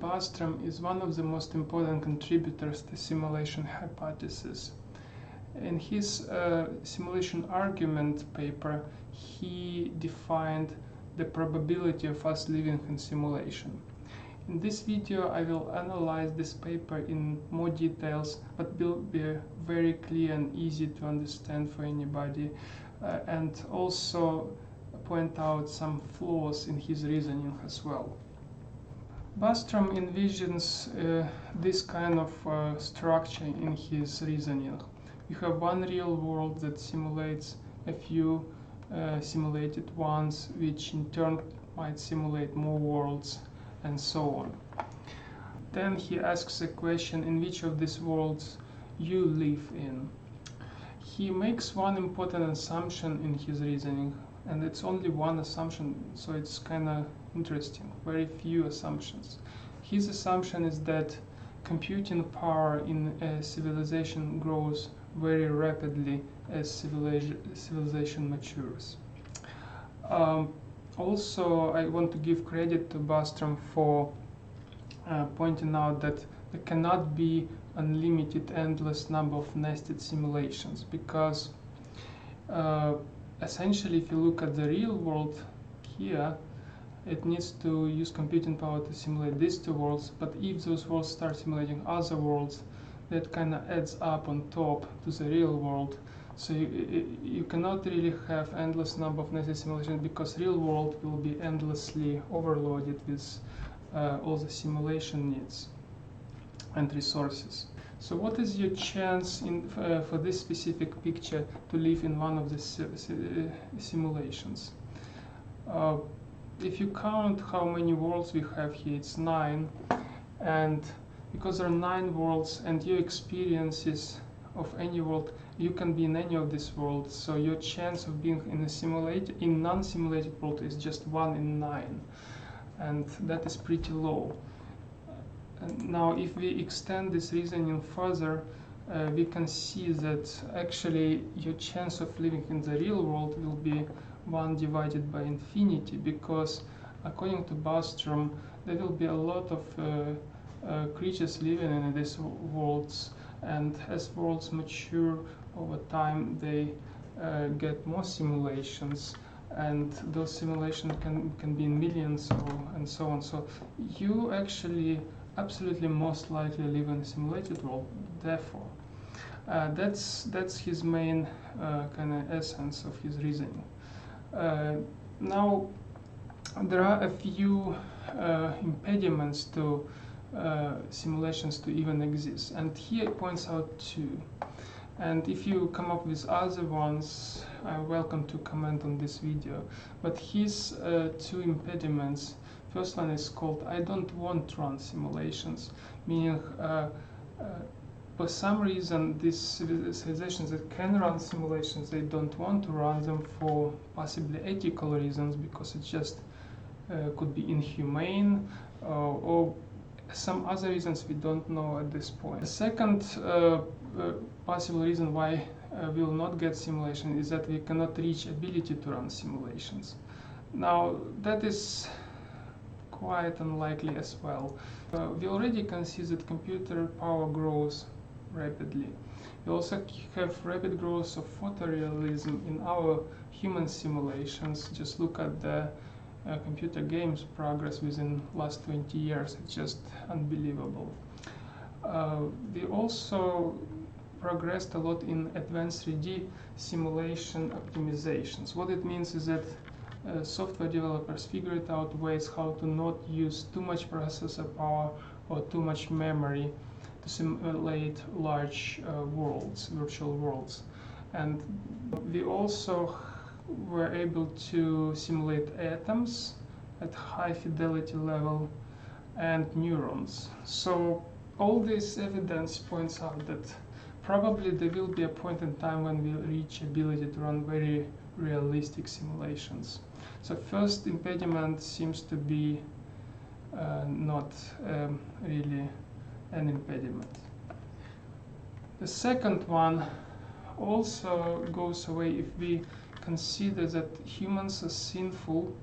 Bostrom is one of the most important contributors to simulation hypothesis. In his simulation argument paper, he defined the probability of us living in simulation. In this video, I will analyze this paper in more details, but will be very clear and easy to understand for anybody, and also point out some flaws in his reasoning as well. Bostrom envisions this kind of structure in his reasoning. You have one real world that simulates a few simulated ones, which in turn might simulate more worlds, and so on. Then he asks a question, in which of these worlds you live in. He makes one important assumption in his reasoning, and it's only one assumption, so it's kind of interesting. Very few assumptions. His assumption is that computing power in a civilization grows very rapidly as civilization matures. Also, I want to give credit to Bostrom for pointing out that there cannot be unlimited, endless number of nested simulations, because essentially, if you look at the real world here, it needs to use computing power to simulate these two worlds, but if those worlds start simulating other worlds, that kind of adds up on top to the real world. So you cannot really have endless number of nested simulations, because real world will be endlessly overloaded with all the simulation needs and resources. So what is your chance for this specific picture to live in one of the simulations? If you count how many worlds we have here, it's 9, and because there are 9 worlds and your experiences of any world, you can be in any of these worlds, so your chance of being in non-simulated world is just 1 in 9, and that is pretty low. And now if we extend this reasoning further, we can see that actually your chance of living in the real world will be 1 divided by infinity, because according to Bostrom, there will be a lot of creatures living in these worlds, and as worlds mature over time, they get more simulations, and those simulations can be in millions and so on. So you actually absolutely most likely live in a simulated world. Therefore, that's his main kind of essence of his reasoning. Now, there are a few impediments to simulations to even exist, and here it points out 2. And if you come up with other ones, I'm welcome to comment on this video. But his 2 impediments, first one is called I don't want to run simulations, meaning for some reason these civilizations that can run simulations, they don't want to run them for possibly ethical reasons, because it just could be inhumane, or some other reasons we don't know at this point. The second possible reason why we will not get simulation is that we cannot reach ability to run simulations. Now, that is quite unlikely as well. We already can see that computer power grows rapidly. We also have rapid growth of photorealism in our human simulations. Just look at the computer games progress within last 20 years. It's just unbelievable. We also progressed a lot in advanced 3D simulation optimizations. What it means is that software developers figured out ways how to not use too much processor power or too much memory to simulate large worlds, virtual worlds. And we also were able to simulate atoms at high fidelity level and neurons. So all this evidence points out that probably there will be a point in time when we reach ability to run very realistic simulations. So first impediment seems to be not really an impediment. The second one also goes away if we consider that humans are sinful.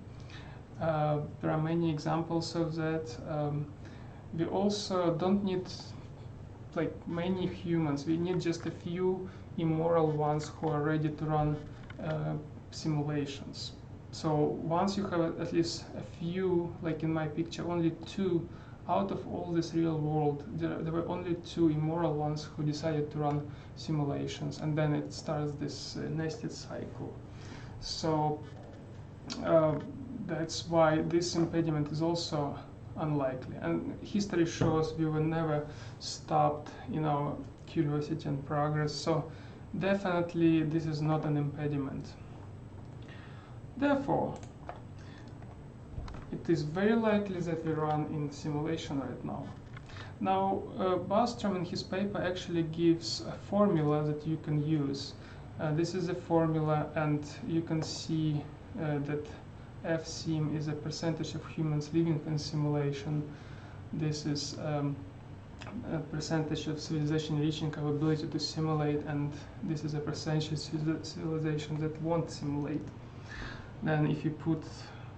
There are many examples of that. we also don't need like many humans. We need just a few immoral ones who are ready to run simulations. So once you have at least a few, like in my picture, only two out of all this real world, there were only two immoral ones who decided to run simulations, and then it starts this nested cycle. So that's why this impediment is also unlikely. And history shows we were never stopped in our curiosity and progress. So definitely this is not an impediment. Therefore, it is very likely that we run in simulation right now. Now, Bostrom in his paper actually gives a formula that you can use. This is a formula, and you can see that FSIM is a percentage of humans living in simulation. This is a percentage of civilization reaching our ability to simulate, and this is a percentage of civilization that won't simulate. Then if you put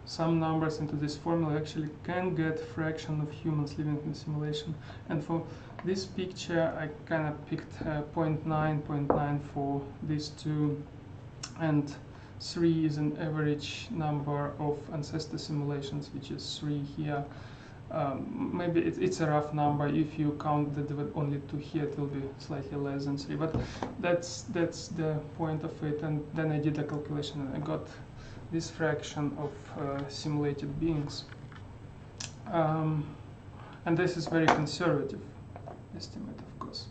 some numbers into this formula, you actually can get fraction of humans living in simulation. And for this picture, I kind of picked 0.9, 0.9 for these two, and 3 is an average number of ancestor simulations, which is 3 here. Maybe it's a rough number. If you count that there were only 2 here, it will be slightly less than 3. But that's the point of it. And then I did a calculation, and I got this fraction of simulated beings. And this is very conservative estimate, of course.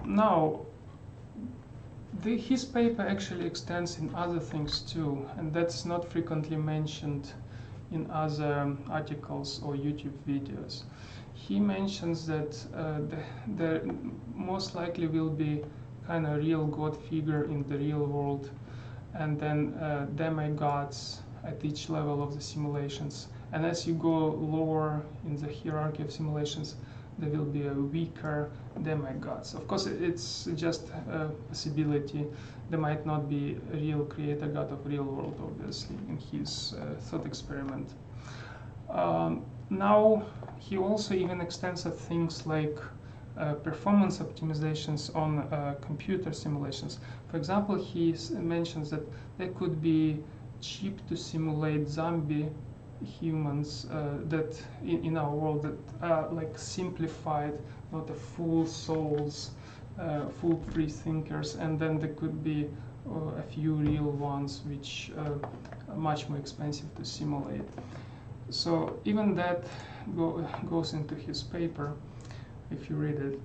Now, his paper actually extends in other things too, and that's not frequently mentioned in other articles or YouTube videos. He mentions that there most likely will be kind of real God figure in the real world, and then demigods at each level of the simulations. And as you go lower in the hierarchy of simulations, there will be a weaker demigods. Of course, it's just a possibility. There might not be a real creator god of real world, obviously, in his thought experiment. Now, he also even extends at things like performance optimizations on computer simulations. For example, he mentions that there could be cheap to simulate zombie humans that in our world that are like simplified, not a full souls, full free thinkers, and then there could be a few real ones which are much more expensive to simulate. So even that goes into his paper if you read it.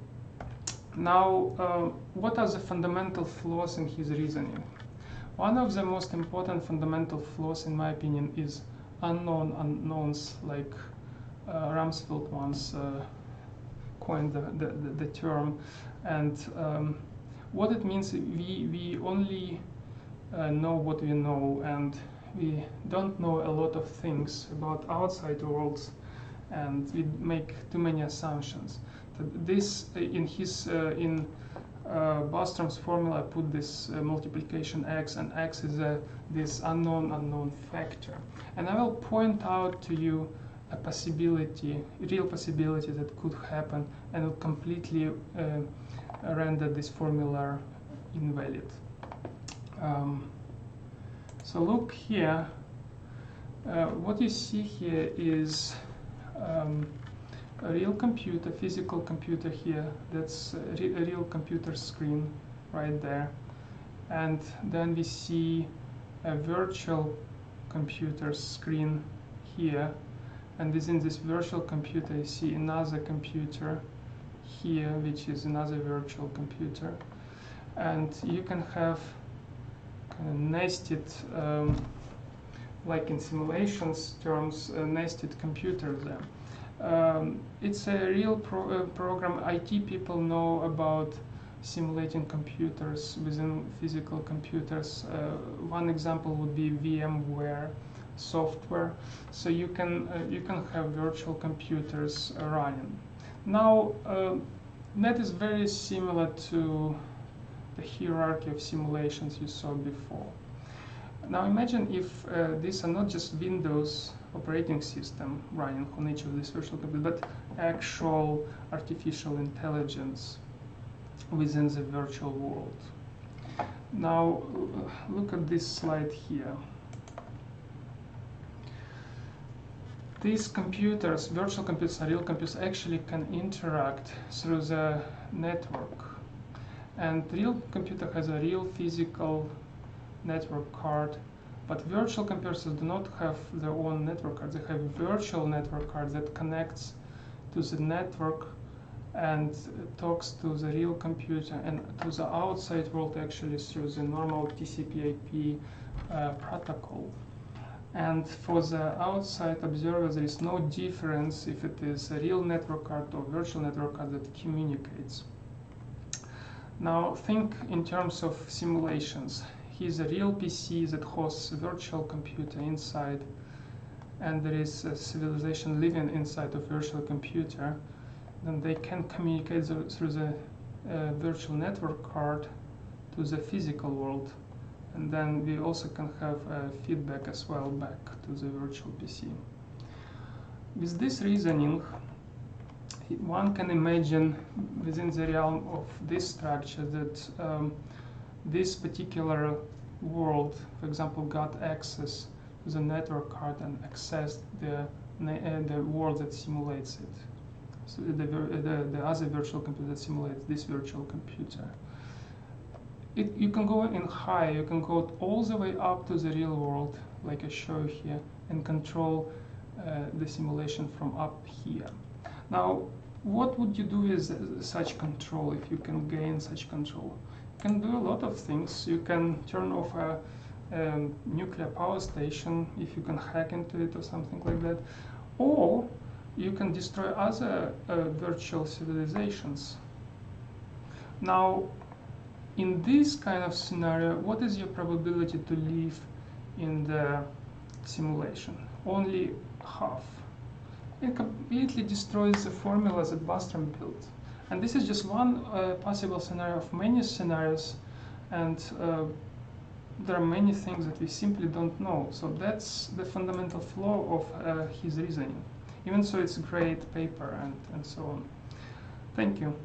Now, what are the fundamental flaws in his reasoning? One of the most important fundamental flaws, in my opinion, is unknown unknowns, like Rumsfeld once coined the term. And what it means, we only know what we know, and we don't know a lot of things about outside worlds, and we make too many assumptions. This in his Bostrom's formula, I put this multiplication x, and x is this unknown factor. And I will point out to you a possibility, a real possibility that could happen, and will completely render this formula invalid. So look here. What you see here is a real computer, physical computer here. That's a real computer screen right there. And then we see a virtual computer screen here. And within this virtual computer, you see another computer here, which is another virtual computer. And you can have kind of nested, like in simulations terms, nested computers there. It's a real program. IT people know about simulating computers within physical computers. One example would be VMware software. So you can have virtual computers running. Now, that is very similar to the hierarchy of simulations you saw before. Now imagine if these are not just windows operating system running on each of these virtual computers, but actual artificial intelligence within the virtual world. Now, look at this slide here. These computers, virtual computers and real computers, actually can interact through the network. And real computer has a real physical network card, but virtual computers do not have their own network card. They have a virtual network card that connects to the network and talks to the real computer and to the outside world actually through the normal TCP/IP protocol. And for the outside observer, there is no difference if it is a real network card or virtual network card that communicates. Now think in terms of simulations. Here's a real PC that hosts a virtual computer inside, and there is a civilization living inside of virtual computer. Then they can communicate through the virtual network card to the physical world. And then we also can have feedback as well back to the virtual PC. With this reasoning, one can imagine within the realm of this structure that this particular world, for example, got access to the network card and accessed the world that simulates it. So the other virtual computer that simulates this virtual computer. You can go in high, you can go all the way up to the real world, like I show here, and control the simulation from up here. Now, what would you do with such control if you can gain such control? You can do a lot of things. You can turn off a nuclear power station if you can hack into it or something like that. Or you can destroy other virtual civilizations. Now, in this kind of scenario, what is your probability to live in the simulation? Only half. It completely destroys the formula that Bostrom built. And this is just one possible scenario of many scenarios, and there are many things that we simply don't know. So that's the fundamental flaw of his reasoning. Even so, it's a great paper and so on. Thank you.